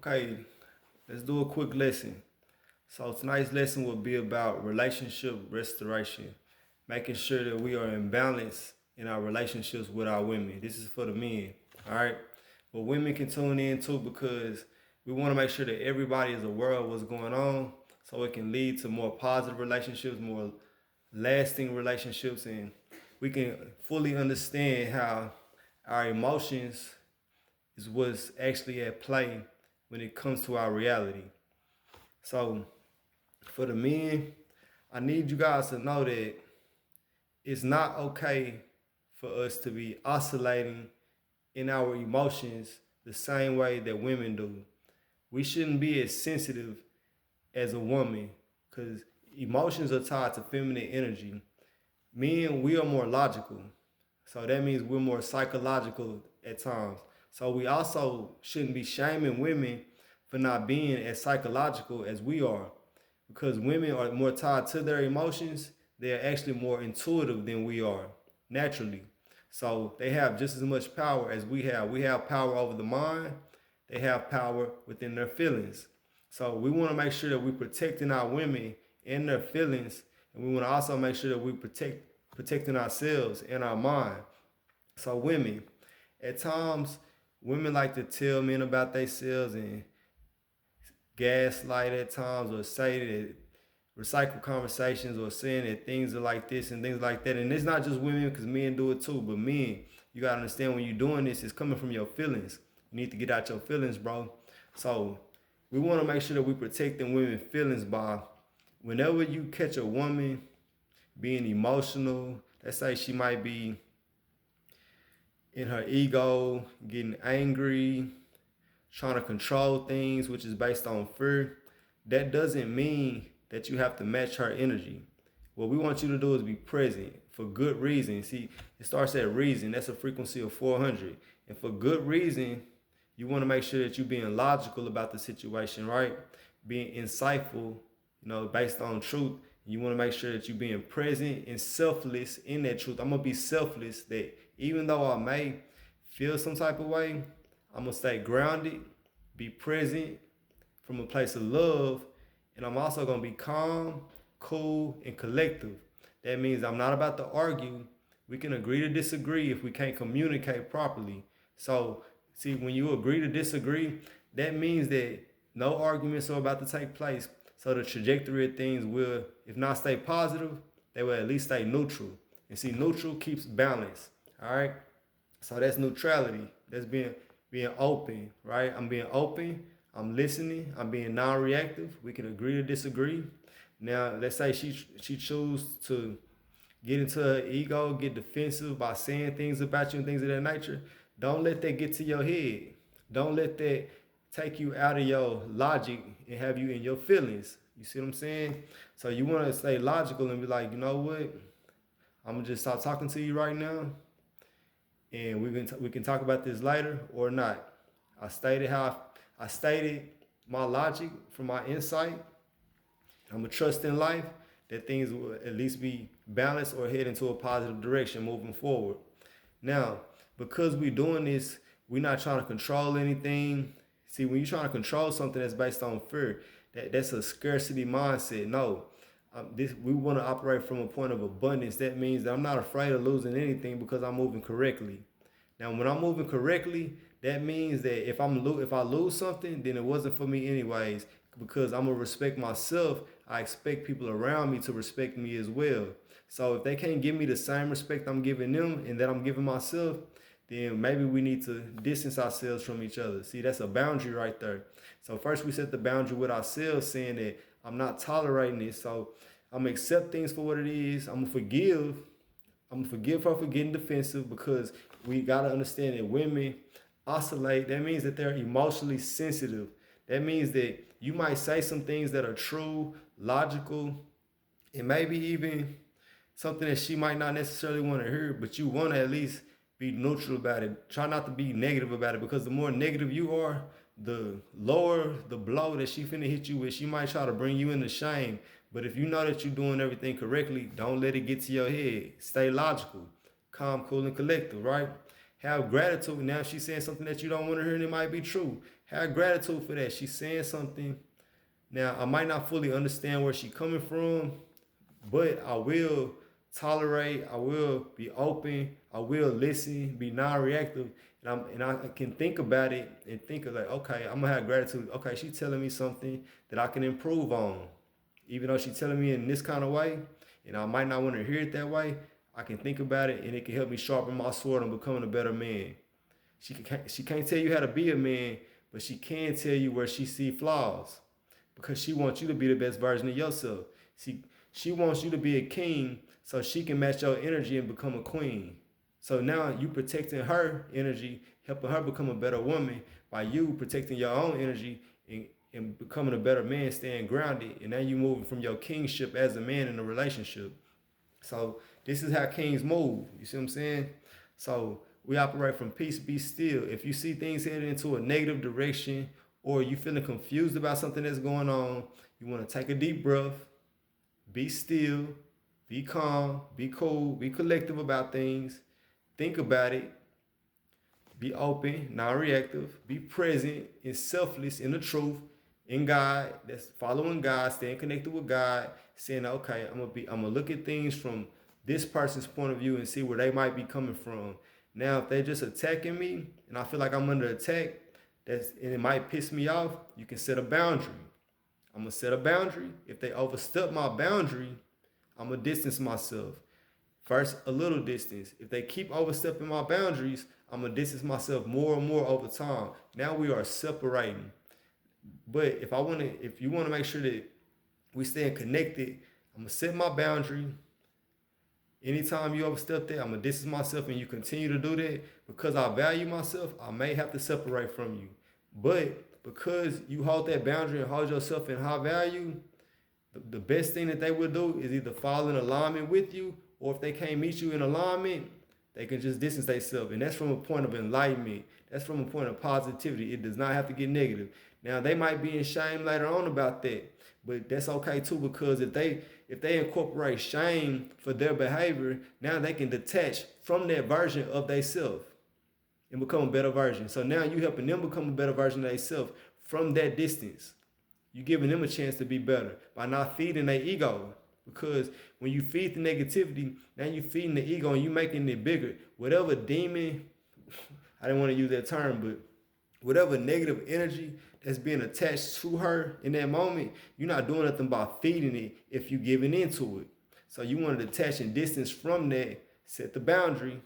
Okay, let's do a quick lesson. So tonight's lesson will be about relationship restoration, making sure that we are in balance in our relationships with our women. This is for the men, all right? But women can tune in too because we want to make sure that everybody is aware of what's going on so it can lead to more positive relationships, more lasting relationships, and we can fully understand how our emotions is what's actually at play when it comes to our reality. So for the men, I need you guys to know that it's not okay for us to be oscillating in our emotions the same way that women do. We shouldn't be as sensitive as a woman because emotions are tied to feminine energy. Men, we are more logical. So that means we're more psychological at times. So we also shouldn't be shaming women for not being as psychological as we are. Because women are more tied to their emotions, they're actually more intuitive than we are naturally. So they have just as much power as we have. We have power over the mind, they have power within their feelings. So we want to make sure that we're protecting our women and their feelings, and we want to also make sure that we protecting ourselves and our mind. So women, at times, women like to tell men about themselves and gaslight at times or say that recycle conversations or saying that things are like this and things like that. And it's not just women because men do it too, but men, you gotta understand when you're doing this, it's coming from your feelings. You need to get out your feelings, bro. So we want to make sure that we protecting women's feelings by whenever you catch a woman being emotional, let's say she might be in her ego, getting angry, trying to control things, which is based on fear, that doesn't mean that you have to match her energy. What we want you to do is be present for good reason. See, it starts at reason. That's a frequency of 400. And for good reason, you want to make sure that you're being logical about the situation, right? Being insightful, based on truth. You want to make sure that you're being present and selfless in that truth. I'm going to be selfless that even though I may feel some type of way, I'm going to stay grounded, be present from a place of love, and I'm also going to be calm, cool, and collective. That means I'm not about to argue. We can agree to disagree if we can't communicate properly. So, see, when you agree to disagree, that means that no arguments are about to take place. So the trajectory of things will, if not stay positive, they will at least stay neutral. And see, neutral keeps balance. All right. So that's neutrality. That's being open, right? I'm being open. I'm listening. I'm being non-reactive. We can agree to disagree. Now, let's say she choose to get into her ego, get defensive by saying things about you and things of that nature. Don't let that get to your head. Don't let that take you out of your logic and have you in your feelings. You see what I'm saying? So you want to stay logical and be like, you know what? I'm gonna just stop talking to you right now, and we can talk about this later or not. I stated my logic from my insight. I'm gonna trust in life that things will at least be balanced or head into a positive direction moving forward. Now, because we're doing this, we're not trying to control anything. See, when you're trying to control something that's based on fear, that's a scarcity mindset. No, we want to operate from a point of abundance. That means that I'm not afraid of losing anything because I'm moving correctly. Now, when I'm moving correctly, that means that if I lose something, then it wasn't for me anyways. Because I'm gonna respect myself, I expect people around me to respect me as well. So if they can't give me the same respect I'm giving them and that I'm giving myself, then maybe we need to distance ourselves from each other. See, that's a boundary right there. So first we set the boundary with ourselves, saying that I'm not tolerating this. So I'm gonna accept things for what it is. I'm gonna forgive her for getting defensive because we gotta understand that women oscillate. That means that they're emotionally sensitive. That means that you might say some things that are true, logical, and maybe even something that she might not necessarily want to hear, but you want to at least be neutral about it. Try not to be negative about it because the more negative you are, the lower the blow that she finna hit you with. She might try to bring you into shame. But if you know that you're doing everything correctly, don't let it get to your head. Stay logical, calm, cool, and collective, right? Have gratitude. Now, if she's saying something that you don't want to hear, and it might be true. Have gratitude for that. She's saying something. Now, I might not fully understand where she's coming from, but I will tolerate, I will be open, I will listen, be non-reactive, and I can think about it and think of like, okay, I'm gonna have gratitude. Okay, she's telling me something that I can improve on. Even though she's telling me in this kind of way, and I might not want to hear it that way, I can think about it and it can help me sharpen my sword on becoming a better man. She can't tell you how to be a man, but she can tell you where she see flaws because she wants you to be the best version of yourself. She wants you to be a king so she can match your energy and become a queen. So now you protecting her energy, helping her become a better woman by you protecting your own energy and becoming a better man, staying grounded. And now you moving from your kingship as a man in a relationship. So this is how kings move. You see what I'm saying? So we operate from peace, be still. If you see things headed into a negative direction or you feeling confused about something that's going on, you want to take a deep breath, be still, be calm, be cool, be collective about things, think about it, be open, non-reactive, be present and selfless in the truth, in God, that's following God, staying connected with God, saying, okay, I'm gonna look at things from this person's point of view and see where they might be coming from. Now, if they're just attacking me and I feel like I'm under attack, and it might piss me off, you can set a boundary. I'm gonna set a boundary. If they overstep my boundary, I'm gonna distance myself. First, a little distance. If they keep overstepping my boundaries, I'm gonna distance myself more and more over time. Now we are separating. But if you want to make sure that we stay connected, I'm gonna set my boundary. Anytime you overstep that, I'm gonna distance myself, and you continue to do that because I value myself. I may have to separate from you, but because you hold that boundary and hold yourself in high value, the best thing that they will do is either fall in alignment with you, or if they can't meet you in alignment, they can just distance themselves. And that's from a point of enlightenment. That's from a point of positivity. It does not have to get negative. Now, they might be in shame later on about that, but that's okay too, because if they incorporate shame for their behavior, now they can detach from that version of themselves and become a better version. So now you helping them become a better version of themselves from that distance. You giving them a chance to be better by not feeding their ego. Because when you feed the negativity, now you feeding the ego and you making it bigger. Whatever demon, I didn't want to use that term, but whatever negative energy that's being attached to her in that moment, you're not doing nothing by feeding it if you're giving into it. So you want to detach and distance from that, set the boundary,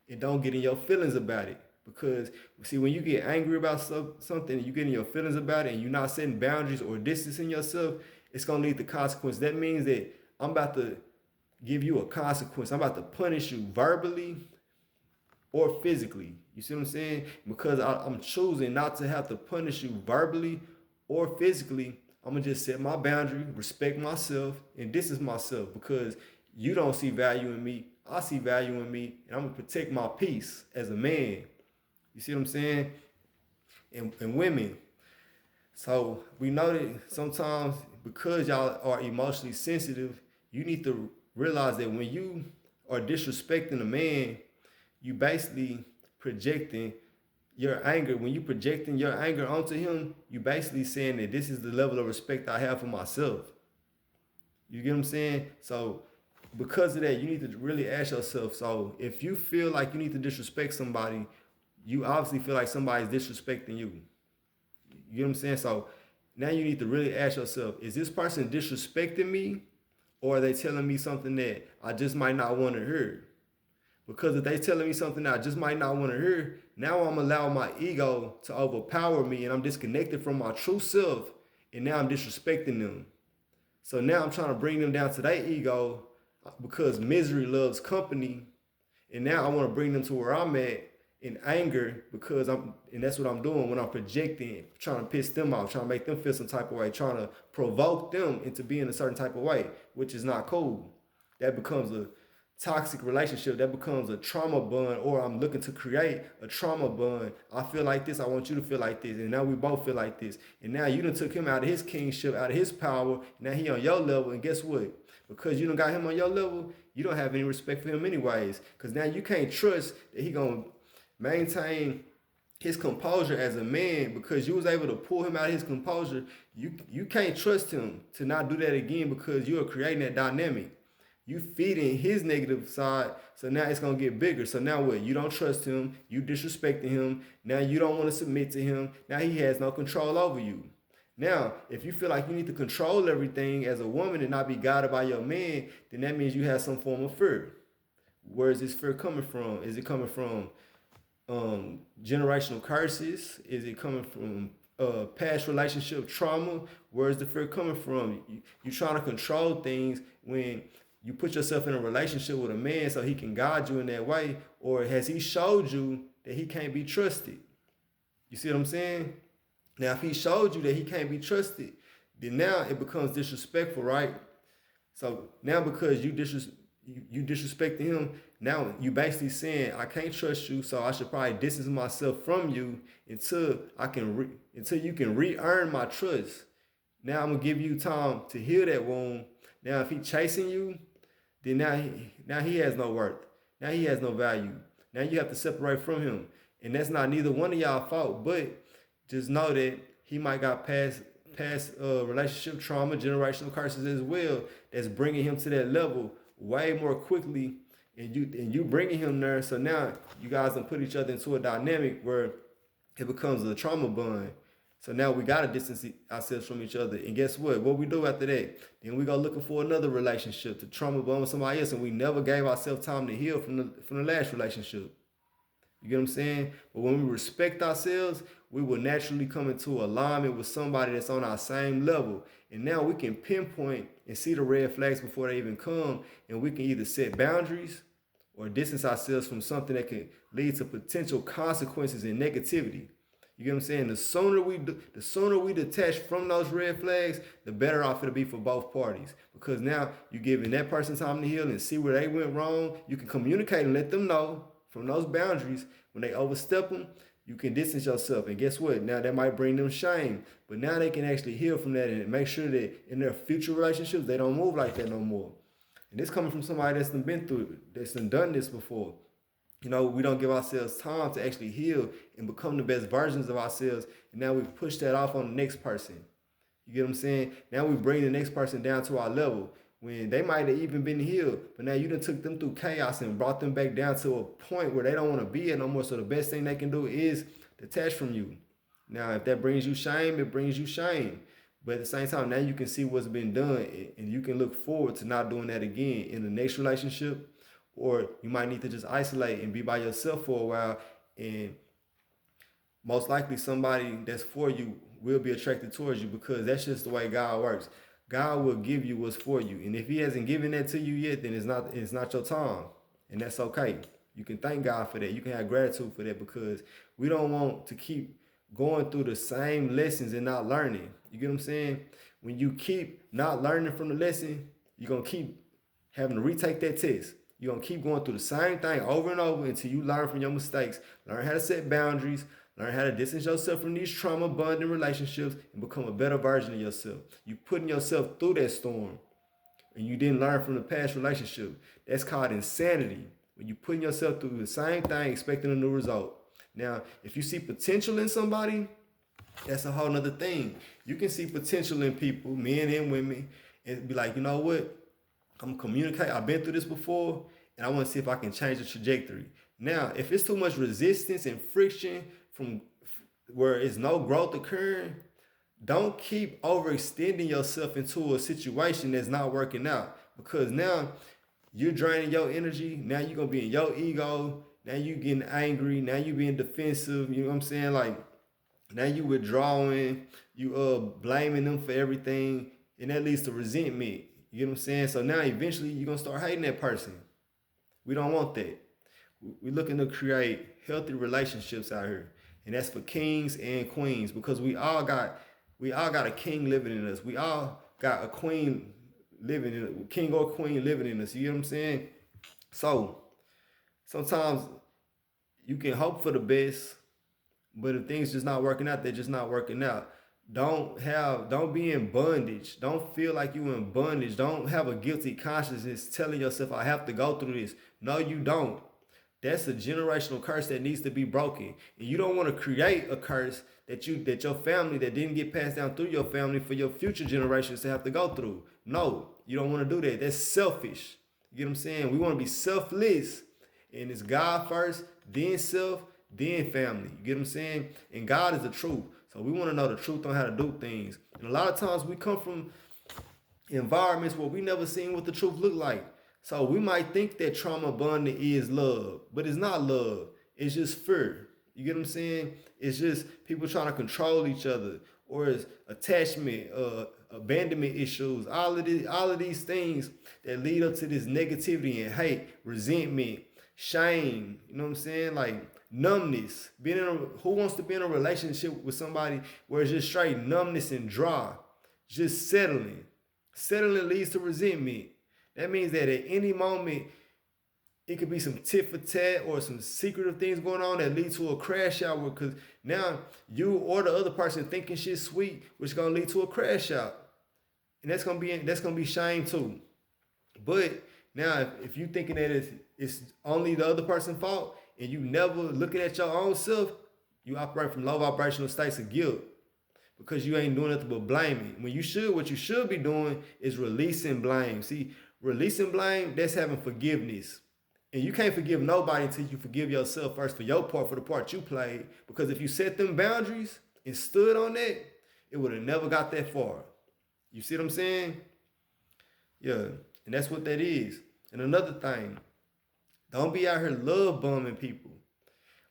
and don't get in your feelings about it. Because, see, when you get angry about something, you get in your feelings about it, and you're not setting boundaries or distancing yourself, it's going to lead to consequences. That means that I'm about to give you a consequence. I'm about to punish you verbally or physically. You see what I'm saying? Because I'm choosing not to have to punish you verbally or physically. I'm going to just set my boundary, respect myself, and distance myself because you don't see value in me. I see value in me, and I'm going to protect my peace as a man. You see what I'm saying? And women. So we know that sometimes because y'all are emotionally sensitive, you need to realize that when you are disrespecting a man, you basically projecting your anger. When you projecting your anger onto him, you basically saying that this is the level of respect I have for myself. You get what I'm saying? So because of that, you need to really ask yourself, so if you feel like you need to disrespect somebody, you obviously feel like somebody's disrespecting you. You know what I'm saying? So now you need to really ask yourself, is this person disrespecting me, or are they telling me something that I just might not want to hear? Because if they telling me something that I just might not want to hear, now I'm allowing my ego to overpower me and I'm disconnected from my true self, and now I'm disrespecting them. So now I'm trying to bring them down to their ego because misery loves company, and now I want to bring them to where I'm at in anger because and that's what I'm doing when I'm projecting, trying to piss them off, trying to make them feel some type of way, trying to provoke them into being a certain type of way, which is not cool. That becomes a toxic relationship. That becomes a trauma bond, or I'm looking to create a trauma bond. I feel like this, I want you to feel like this, and now we both feel like this. And now you done took him out of his kingship, out of his power, now he on your level, and guess what? Because you done got him on your level, you don't have any respect for him anyways, because now you can't trust that he gonna maintain his composure as a man, because you was able to pull him out of his composure. You can't trust him to not do that again, because you are creating that dynamic. You feeding his negative side, so now it's gonna get bigger. So now what? You don't trust him. You disrespecting him. Now you don't want to submit to him. Now he has no control over you. Now, if you feel like you need to control everything as a woman and not be guided by your man, then that means you have some form of fear. Where is this fear coming from? Is it coming from generational curses? Is it coming from past relationship trauma? Where is the fear coming from? You're trying to control things when you put yourself in a relationship with a man so he can guide you in that way, or has he showed you that he can't be trusted? You see what I'm saying? Now, if he showed you that he can't be trusted, then now it becomes disrespectful, right? So now because you disrespecting him, now you basically saying I can't trust you, so I should probably distance myself from you until until you can re-earn my trust. Now I'm gonna give you time to heal that wound. Now if he chasing you, then now he has no worth. Now he has no value. Now you have to separate from him, and that's not neither one of y'all fault. But just know that he might got past relationship trauma, generational curses as well. That's bringing him to that level way more quickly, and you bringing him there. So now you guys can put each other into a dynamic where it becomes a trauma bond. So now we gotta distance ourselves from each other. And guess what? What we do after that? Then we go looking for another relationship to trauma bond with somebody else, and we never gave ourselves time to heal from the last relationship. You get what I'm saying? But when we respect ourselves, we will naturally come into alignment with somebody that's on our same level. And now we can pinpoint and see the red flags before they even come. And we can either set boundaries or distance ourselves from something that can lead to potential consequences and negativity. You get what I'm saying? The sooner we detach from those red flags, the better off it'll be for both parties. Because now you're giving that person time to heal and see where they went wrong. You can communicate and let them know from those boundaries. When they overstep them, you can distance yourself. And guess what? Now that might bring them shame. But now they can actually heal from that and make sure that in their future relationships, they don't move like that no more. And this coming from somebody that's been through it, that's done this before. You know, we don't give ourselves time to actually heal and become the best versions of ourselves. And now we push that off on the next person. You get what I'm saying? Now we bring the next person down to our level when they might have even been healed. But now you done took them through chaos and brought them back down to a point where they don't want to be at no more. So the best thing they can do is detach from you. Now, if that brings you shame, it brings you shame. But at the same time, now you can see what's been done and you can look forward to not doing that again in the next relationship. Or you might need to just isolate and be by yourself for a while. And most likely somebody that's for you will be attracted towards you, because that's just the way God works. God will give you what's for you. And if he hasn't given that to you yet, then it's not your time. And that's okay. You can thank God for that. You can have gratitude for that, because we don't want to keep going through the same lessons and not learning. You get what I'm saying? When you keep not learning from the lesson, you're going to keep having to retake that test. You're going to keep going through the same thing over and over until you learn from your mistakes, learn how to set boundaries, learn how to distance yourself from these trauma bonding relationships and become a better version of yourself. You putting yourself through that storm and you didn't learn from the past relationship. That's called insanity. When you putting yourself through the same thing, expecting a new result. Now, if you see potential in somebody, that's a whole nother thing. You can see potential in people, men and women, and be like, you know what? I'm gonna communicate. I've been through this before, and I want to see if I can change the trajectory. Now, if it's too much resistance and friction from where it's no growth occurring, don't keep overextending yourself into a situation that's not working out, because now you're draining your energy. Now you're gonna be in your ego. Now you getting angry. Now you being defensive. You know what I'm saying? Like, now you withdrawing. You blaming them for everything, and that leads to resentment. You get what I'm saying? So now eventually you're going to start hating that person. We don't want that. We're looking to create healthy relationships out here. And that's for kings and queens, because we all got a king living in us. We all got a queen living in us, king or queen living in us. You get what I'm saying? So sometimes you can hope for the best, but if things just not working out, they're just not working out. Don't be in bondage. Don't feel like you in bondage. Don't have a guilty consciousness telling yourself, I have to go through this. No, you don't. That's a generational curse that needs to be broken. And you don't want to create a curse that your family that didn't get passed down through your family for your future generations to have to go through. No, you don't want to do that. That's selfish. You get what I'm saying? We want to be selfless. And it's God first, then self, then family. You get what I'm saying? And God is the truth. So we want to know the truth on how to do things. And a lot of times we come from environments where we never seen what the truth look like. So we might think that trauma bonding is love, but it's not love. It's just fear. You get what I'm saying? It's just people trying to control each other, or it's attachment, abandonment issues, all of these things that lead up to this negativity and hate, resentment, shame. You know what I'm saying? Like numbness. Who wants to be in a relationship with somebody where it's just straight numbness and dry, just settling? Settling leads to resentment. That means that at any moment, it could be some tit for tat or some secretive things going on that lead to a crash out, because now you or the other person thinking shit sweet, which is gonna lead to a crash out, and that's gonna be shame too. But now, if you thinking that it's only the other person's fault, and you never looking at your own self, you operate from low vibrational states of guilt, because you ain't doing nothing but blaming. What you should be doing is releasing blame. See, releasing blame, that's having forgiveness. And you can't forgive nobody until you forgive yourself first for your part, for the part you played. Because if you set them boundaries and stood on that, it would have never got that far. You see what I'm saying? Yeah, and that's what that is. And another thing, don't be out here love bombing people.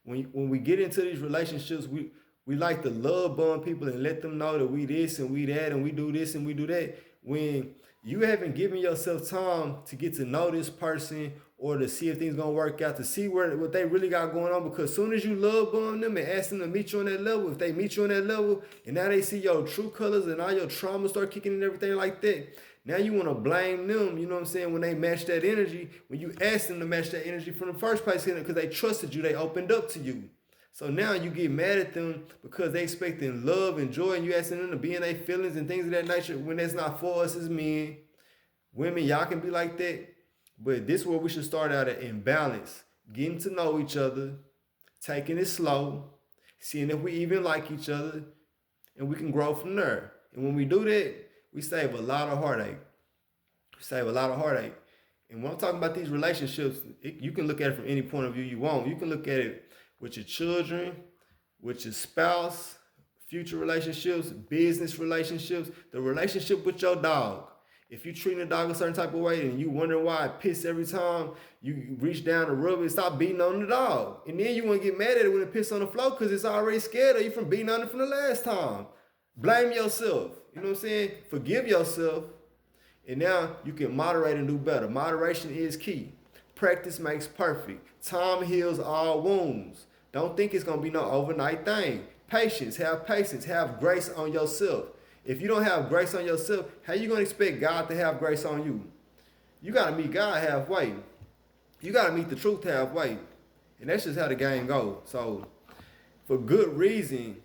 When we get into these relationships, we like to love bomb people and let them know that we this and we that and we do this and we do that. When you haven't given yourself time to get to know this person or to see if things gonna work out, to see what they really got going on. Because as soon as you love bomb them and ask them to meet you on that level, if they meet you on that level and now they see your true colors and all your trauma start kicking and everything like that, now you want to blame them, you know what I'm saying, when they match that energy, when you ask them to match that energy from the first place, because they trusted you, they opened up to you. So now you get mad at them because they expecting love and joy, and you asking them to be in their feelings and things of that nature, when that's not for us as men. Women, y'all can be like that. But this is where we should start out at, in balance. Getting to know each other, taking it slow, seeing if we even like each other, and we can grow from there. And when we do that, we save a lot of heartache. And when I'm talking about these relationships, you can look at it from any point of view you want. You can look at it with your children, with your spouse, future relationships, business relationships, the relationship with your dog. If you treat a dog a certain type of way and you wonder why it pisses every time you reach down to rub it, stop beating on the dog. And then you want to get mad at it when it pisses on the floor because it's already scared of you from beating on it from the last time. Blame yourself. You know what I'm saying? Forgive yourself. And now you can moderate and do better. Moderation is key. Practice makes perfect. Time heals all wounds. Don't think it's going to be no overnight thing. Patience. Have patience. Have grace on yourself. If you don't have grace on yourself, how you going to expect God to have grace on you? You got to meet God halfway. You got to meet the truth halfway. And that's just how the game goes. So, for good reason,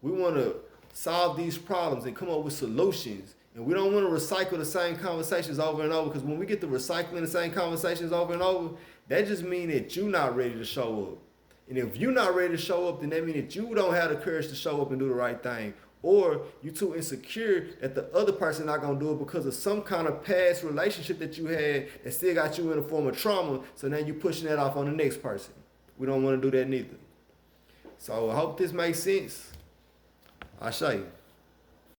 we want to solve these problems and come up with solutions. And we don't want to recycle the same conversations over and over, because when we get to recycling the same conversations over and over, that just means that you're not ready to show up. And if you're not ready to show up, then that means that you don't have the courage to show up and do the right thing. Or you're too insecure that the other person not going to do it because of some kind of past relationship that you had that still got you in a form of trauma. So now you're pushing that off on the next person. We don't want to do that neither. So I hope this makes sense. I'll show you.